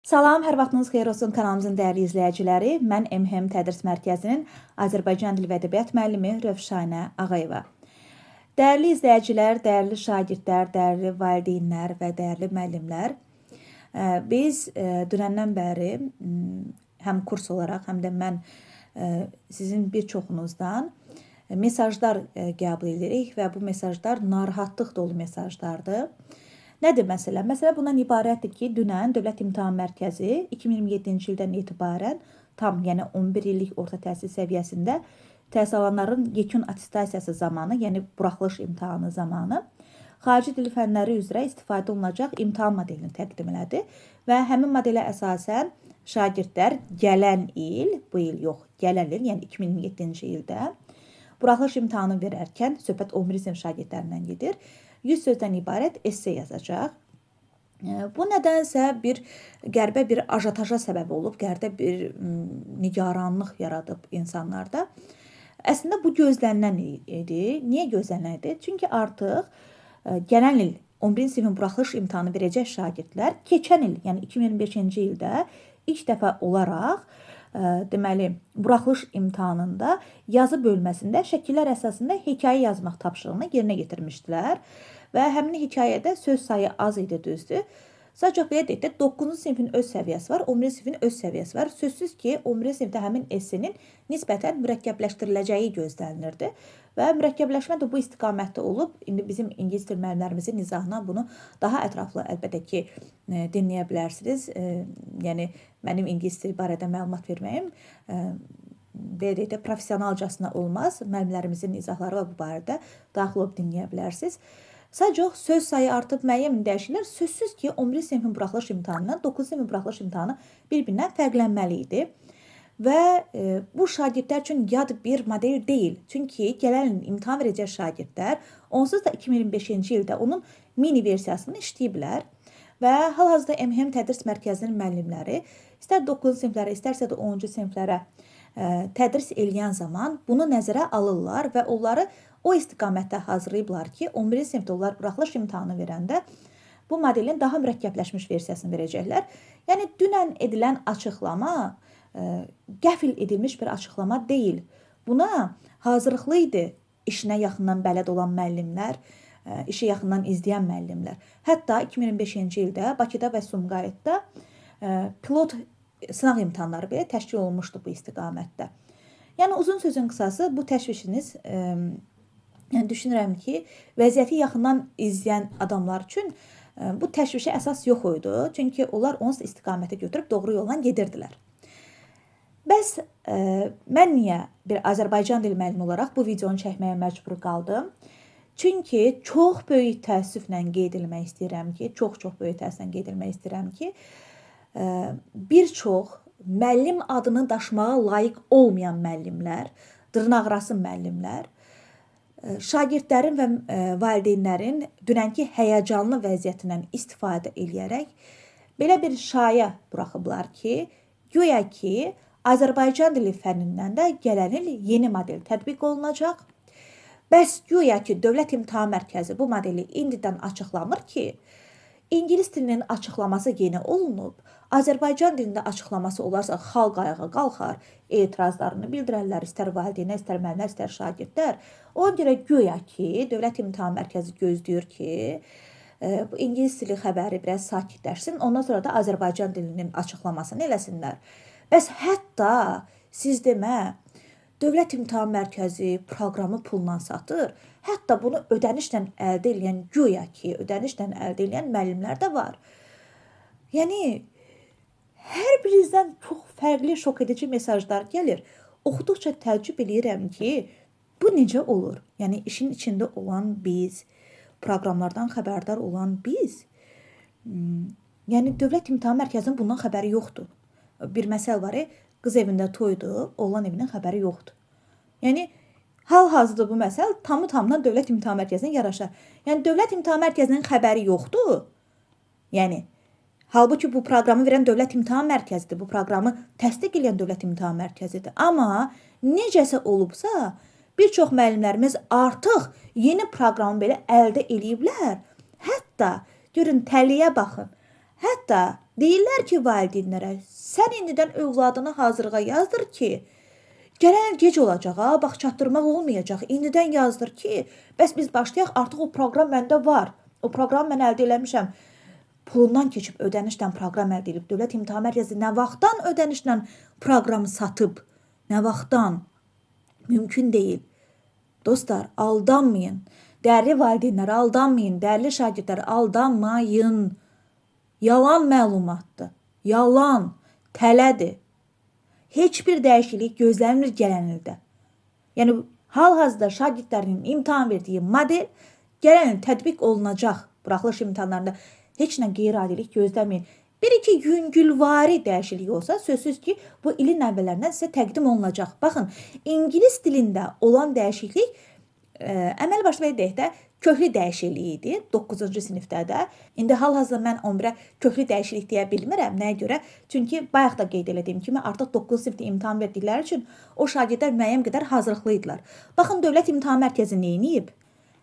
Salam, hər vaxtınız xeyir olsun kanalımızın dəyərli izləyiciləri. Mən MHM Tədris Mərkəzinin Azərbaycan Dili və Ədəbiyyat müəllimi Rövşanə Ağayeva. Dəyərli izləyicilər, dəyərli şagirdlər, dəyərli valideynlər və dəyərli müəllimlər, biz dünəndən bəri həm kurs olaraq, həm də mən sizin bir çoxunuzdan mesajlar qəbul edirik və bu mesajlar narahatlıq dolu mesajlardır. Nədir məsələ? Məsələ bundan ibarətdir ki, dünən Dövlət İmtahan Mərkəzi 2027-ci ildən etibarən tam, yəni 11 illik orta təhsil səviyyəsində təhsil alanların yekun attestasiyası zamanı, yəni buraxılış imtahanı zamanı xarici dil fənləri üzrə istifadə olunacaq imtahan modelini təqdim elədi və həmin modelə əsasən şagirdlər gələn il, bu il yox, gələn il, yəni 2027-ci ildə buraxılış imtahanı verərkən söhbət 11 sinif şagirdlərindən gedir. 100 sözdən ibarət esse yazacaq. Bu nədənsə bir qəribə bir ajataja səbəb olub, qəribə bir nigaranlıq yaradıb insanlarda. Əslində bu gözlənilən idi. Niyə gözlənilən idi? Çünki artıq gələn il 11-ci sinifin buraxılış imtahanı verəcək şagirdlər keçən il, yəni 2025-ci ildə ilk dəfə olaraq deməli, buraxılış imtahanında yazı bölməsində şəkillər əsasında hekayə yazmaq tapşırığını yerinə yetirmişdilər və həmin hekayədə söz sayı az idi, düzdür. Sadəcə belə deyək də 9-cu sinifin öz səviyyəsi var, 11-ci sinifin öz səviyyəsi var. Sözsüz ki, 11-ci sinifdə həmin essenin nisbətən mürəkkəbləşdiriləcəyi gözlənilirdi və mürəkkəbləşmə də bu istiqamətdə olub. İndi bizim ingilis dil müəllimlərimizin izahına bunu daha ətraflı əlbəttə ki, dinləyə bilərsiniz. Yəni, mənim ingilis dili barədə məlumat verməyim belə deyək də professionalcasına olmaz. Müəllimlərimizin izahları bu barədə daxil olub dinləyə bilərsiniz. Sadəcə söz sayı artıb müəyyən dəyişikliklər. Sözsüz ki, 11-ci sinifin buraxılış imtahanından 9-cu sinifin buraxılış imtahanı bir-birindən fərqlənməli idi. Və bu şagirdlər üçün yad bir model deyil. Çünki gələn il imtahan verəcək şagirdlər onsuz da 2025-ci ildə onun mini versiyasını işləyiblər. Və hal-hazırda MHM Tədris Mərkəzinin müəllimləri istər 9-cu siniflərə, istərsə də 10-cu siniflərə tədris eləyən zaman bunu nəzərə alırlar və onları o istiqamətdə hazırlayıblar ki, 11-ci sinifdə onlar buraxılış imtahanı verəndə bu modelin daha mürəkkəbləşmiş versiyasını verəcəklər. Yəni, dünən edilən açıqlama qəfil edilmiş bir açıqlama deyil. Buna hazırlıqlı idi işinə yaxından bələd olan müəllimlər, işi yaxından izləyən müəllimlər. Hətta 2025-ci ildə Bakıda və Sumqayıtda pilot sınaq imtahanları belə təşkil olunmuşdu bu istiqamətdə. Yəni, uzun sözün qısası bu təşvişiniz düşünürəm ki, vəziyyəti yaxından izləyən adamlar üçün bu təşvişə əsas yox idi. Çünki onlar onsuz istiqamətə götürüb doğru yolla gedirdilər. Bəs mən niyə bir Azərbaycan dili müəllimi olaraq bu videonu çəkməyə məcbur qaldım? Çünki çox böyük təəssüflə qeyd etmək istəyirəm ki, çox böyük təəssüflə qeyd etmək istəyirəm ki, bir çox müəllim adını daşımağa layiq olmayan müəllimlər, dırnaqarası müəllimlər, şagirdlərin və valideynlərin dünənki həyəcanlı vəziyyətindən istifadə edərək belə bir şayə buraxıblar ki, güya ki, Azərbaycan dili fənnindən də gələn il yeni model tətbiq olunacaq. Bəs güya ki, Dövlət İmtahan Mərkəzi bu modeli indidən açıqlamır ki, İngilis dilinin açıqlaması yeni olunub, Azərbaycan dilində açıqlaması olarsa xalq ayağa qalxar, etirazlarını bildirərlər, istər valideynlər, istər müəllimlər, istər şagirdlər. Ona görə güya ki, Dövlət İmtahan Mərkəzi gözləyir ki, bu İngilis dili xəbəri biraz sakitləşsin, ondan sonra da Azərbaycan dilinin açıqlamasını eləsinlər. Bəs hətta siz demə, Dövlət İmtahan Mərkəzi proqramı pulla satır, hətta bunu ödənişlə əldə edən, güya ki, ödənişlə əldə edən müəllimlər də var. Yəni, hər birinizdən çox fərqli, şok edici mesajlar gəlir. Oxuduqca təəccüb edirəm ki, bu necə olur? Yəni, işin içində olan biz, proqramlardan xəbərdar olan biz, yəni Dövlət İmtahan Mərkəzinin bundan xəbəri yoxdur. Bir məsəl var, qız evində toydur, oğlan evinin xəbəri yoxdur. Yəni, hal-hazırda bu məsəl tamı-tamına Dövlət İmtahan Mərkəzinə yaraşar. Yəni, Dövlət İmtahan Mərkəzinin xəbəri yoxdur. Yəni, halbuki bu proqramı verən Dövlət İmtahan Mərkəzidir, bu proqramı təsdiq edən Dövlət İmtahan Mərkəzidir. Amma necəsə olubsa, bir çox müəllimlərimiz artıq yeni proqramı belə əldə eləyiblər. Hətta, görün, təliyə baxın. Hətta Deyirlər ki, valideynlərə, sən indidən övladını hazırlığa yazdır ki, gələn gec olacaq, ha, bax çatdırmaq olmayacaq. İndidən yazdır ki, bəs biz başlayaq, artıq o proqram məndə var. O proqramı mən əldə eləmişəm. Pulundan keçib ödənişlə proqram əldə edib. Dövlət İmtahan Mərkəzi nə vaxtdan ödənişlə proqramı satıb? Nə vaxtdan? Mümkün deyil. Dostlar, aldanmayın. Dəyərli valideynlər, aldanmayın. Dəyərli şagirdlər, aldanmayın. Yalan məlumatdır. Yalan, tələdir. Heç bir dəyişiklik gözləmir gələn ildə. Yəni, hal-hazırda şagirdlərin imtahan verdiyi model gələn il tətbiq olunacaq. Buraxılış imtahanlarında heç nə qeyri-adilik gözləməyin. Bir-iki yüngülvari dəyişiklik olsa, sözsüz ki, bu ilin əvvəllərindən sizə təqdim olunacaq. Baxın, İngilis dilində olan dəyişiklik əməl başda belə deyək də, köklü dəyişiklik idi 9-cu sinifdə də. İndi hal-hazırda mən 11-ə köklü dəyişiklik deyə bilmirəm. Nəyə görə? Çünki bayaq da qeyd etdiyim kimi artıq 9-cu sinifdə imtahan verdikləri üçün o şagirdlər müəyyən qədər hazırlıqlı idilər. Baxın, Dövlət İmtahan Mərkəzi nə edib?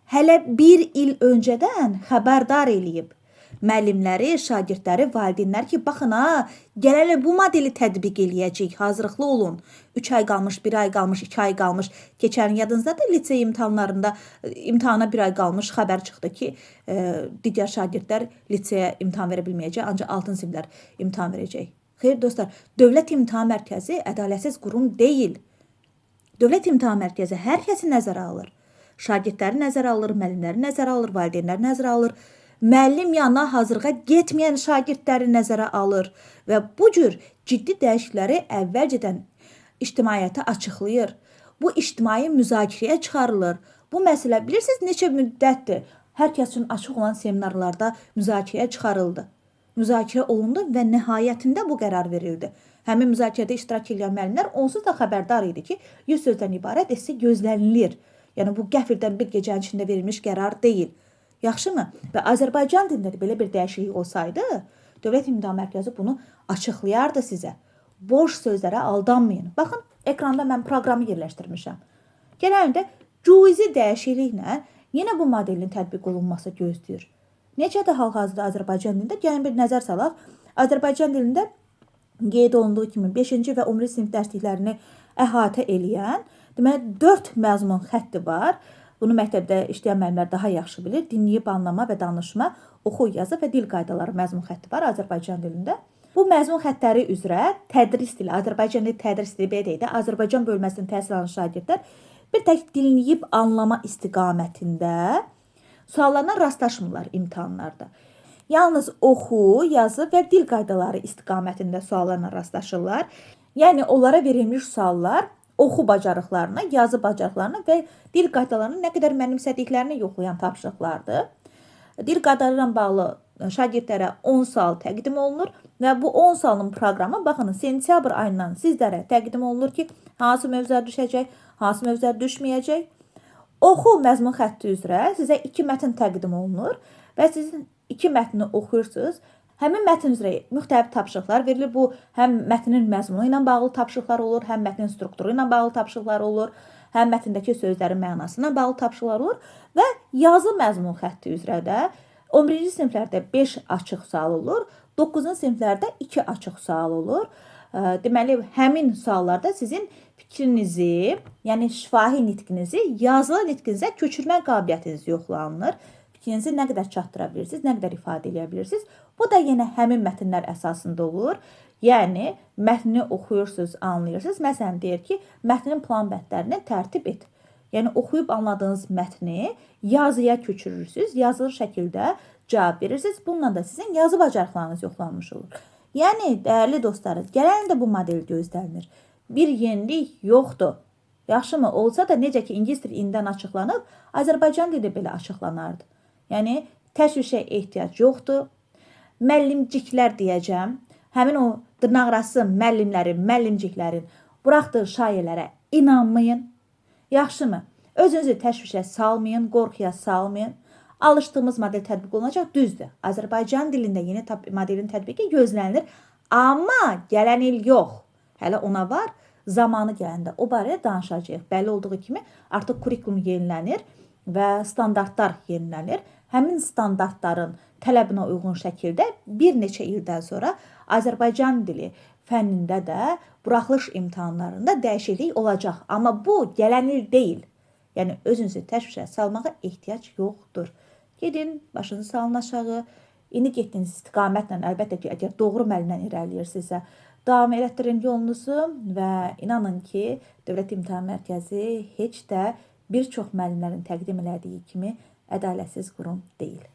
Hələ bir il öncədən xəbərdar eləyib müəllimləri, şagirdləri, valideynləri ki, baxın ha, gələn il bu modeli tətbiq eləyəcək, hazırlıqlı olun. 3 ay qalmış, 1 ay qalmış, 2 ay qalmış. Keçən yadınızdadır, lisey imtahanlarında imtahana 1 ay qalmış xəbər çıxdı ki, digər şagirdlər liseyə imtahan verə bilməyəcək, ancaq 6-cı siniflər imtahan verəcək. Xeyr dostlar, Dövlət İmtahan Mərkəzi ədalətsiz qurum deyil. Dövlət İmtahan Mərkəzi hər kəsi nəzərə alır. Şagirdləri nəzərə alır, müəllimləri nəzərə alır, valideynləri nəzərə alır. Müəllim yanına hazırlığa getməyən şagirdləri nəzərə alır və bu cür ciddi dəyişiklikləri əvvəlcədən ictimaiyyətə açıqlayır. Bu ictimai müzakirəyə çıxarılır. Bu məsələ bilirsiniz neçə müddətdir hər kəs üçün açıq olan seminarlarda müzakirəyə çıxarıldı. Müzakirə olundu və nəhayətində bu qərar verildi. Həmin müzakirədə iştirak edən müəllimlər onsuz da xəbərdar idi ki, 100 sözdən ibarət essə gözlənilir. Yəni bu qəfildən bir gecənin içində verilmiş qərar deyil. Yaxşımı? Və Azərbaycan dilində də belə bir dəyişiklik olsaydı, Dövlət İmtahan Mərkəzi bunu açıqlayardı sizə. Boş sözlərə aldanmayın. Baxın, ekranda mən proqramı yerləşdirmişəm. Gələn ildə cüzi dəyişikliklə yenə bu modelin tətbiq olunması gözləyir. Necədir hal-hazırda Azərbaycan dilində? Gəlin bir nəzər salaq. Azərbaycan dilində qeyd olunduğu kimi 5-ci və 11-ci sinif dərsliklərini əhatə eləyən, deməli 4 məzmun xətti var. Bunu məktəbdə işləyən müəllimlər daha yaxşı bilir. Dinləyib anlama və danışma, oxu, yazı və dil qaydaları məzmun xətti var Azərbaycan dilində. Bu məzmun xəttləri üzrə tədris dili, Azərbaycan dili tədris dili belə deyək də, Azərbaycan bölməsində təhsil alan şagirdlər bir tək dinləyib anlama istiqamətində suallarla rastlaşmırlar imtahanlarda. Yalnız oxu, yazı və dil qaydaları istiqamətində suallarla rastlaşırlar. Yəni onlara verilmiş suallar oxu bacarıqlarına, yazı bacarıqlarına və dil qaydalarını nə qədər mənimsədiklərini yoxlayan tapşırıqlardır. Dil qaydaları ilə bağlı şagirdlərə 10 sual təqdim olunur və bu 10 sualın proqramı, baxın, sentyabr ayından sizlərə təqdim olunur ki, hansı mövzular düşəcək, hansı mövzular düşməyəcək. Oxu məzmun xətti üzrə sizə 2 mətn təqdim olunur və siz 2 mətni oxuyursunuz. Həmin mətn üzrə müxtəlif tapşırıqlar verilir. Bu, həm mətnin məzmunu ilə bağlı tapşırıqlar olur, həm mətnin strukturu ilə bağlı tapşırıqlar olur, həm mətndəki sözlərin mənası ilə bağlı tapşırıqlar olur və yazı məzmun xətti üzrə də 11-ci siniflərdə 5 açıq sual olur, 9-cu siniflərdə 2 açıq sual olur. Deməli, həmin suallarda sizin fikrinizi, yəni şifahi nitqinizi, yazılı nitqinizə köçürmə qabiliyyətiniz yoxlanılır. Fikrinizi nə qədər çatdıra bilirsiniz, nə qədər ifadə edə bilirsiniz. Bu da yenə həmin mətnlər əsasında olur. Yəni, mətni oxuyursunuz, anlayırsınız. Məsələn, deyir ki, mətnin plan bəndlərini tərtib et. Yəni, oxuyub anladığınız mətni yazıya köçürürsünüz, yazılı şəkildə cavab verirsiniz. Bununla da sizin yazı bacarıqlarınız yoxlanmış olur. Yəni, dəyərli dostlarım, gələn də bu model gözlənilir. Bir yenilik yoxdur. Yaxşımı? Olsa da necə ki, İngilis dili indidən açıqlanıb, Azərbaycan dili belə açıqlanardı. Yəni, təşvişə ehtiyac yoxdur. Müəllimciklər deyəcəm. Həmin o dırnaqarası müəllimlərin, müəllimciklərin buraxdığı şayələrə inanmayın. Yaxşımı? Özünüzü təşvişə salmayın, qorxuya salmayın. Alışdığımız model tətbiq olunacaq, düzdür. Azərbaycan dilində yeni modelin tətbiqi gözlənilir. Amma gələn il yox. Hələ ona var. Zamanı gələndə o barədə danışacağıq. Bəlli olduğu kimi artıq kurikulum yenilənir və standartlar yenilənir. Həmin standartların tələbinə uyğun şəkildə bir neçə ildən sonra Azərbaycan dili fənnində də buraxılış imtahanlarında dəyişiklik olacaq. Amma bu gələn il deyil. Yəni özünüzü təşvişə salmağa ehtiyac yoxdur. Gedin, başınızı salın aşağı. İndi getdiyiniz istiqamətlə, əlbəttə ki, əgər doğru müəllimlə irəliləyirsinizsə, davam elətdirin yolunuzu və inanın ki, Dövlət İmtahan Mərkəzi heç də bir çox müəllimlərin təqdim elədiyi kimi ədalətsiz qurum deyil.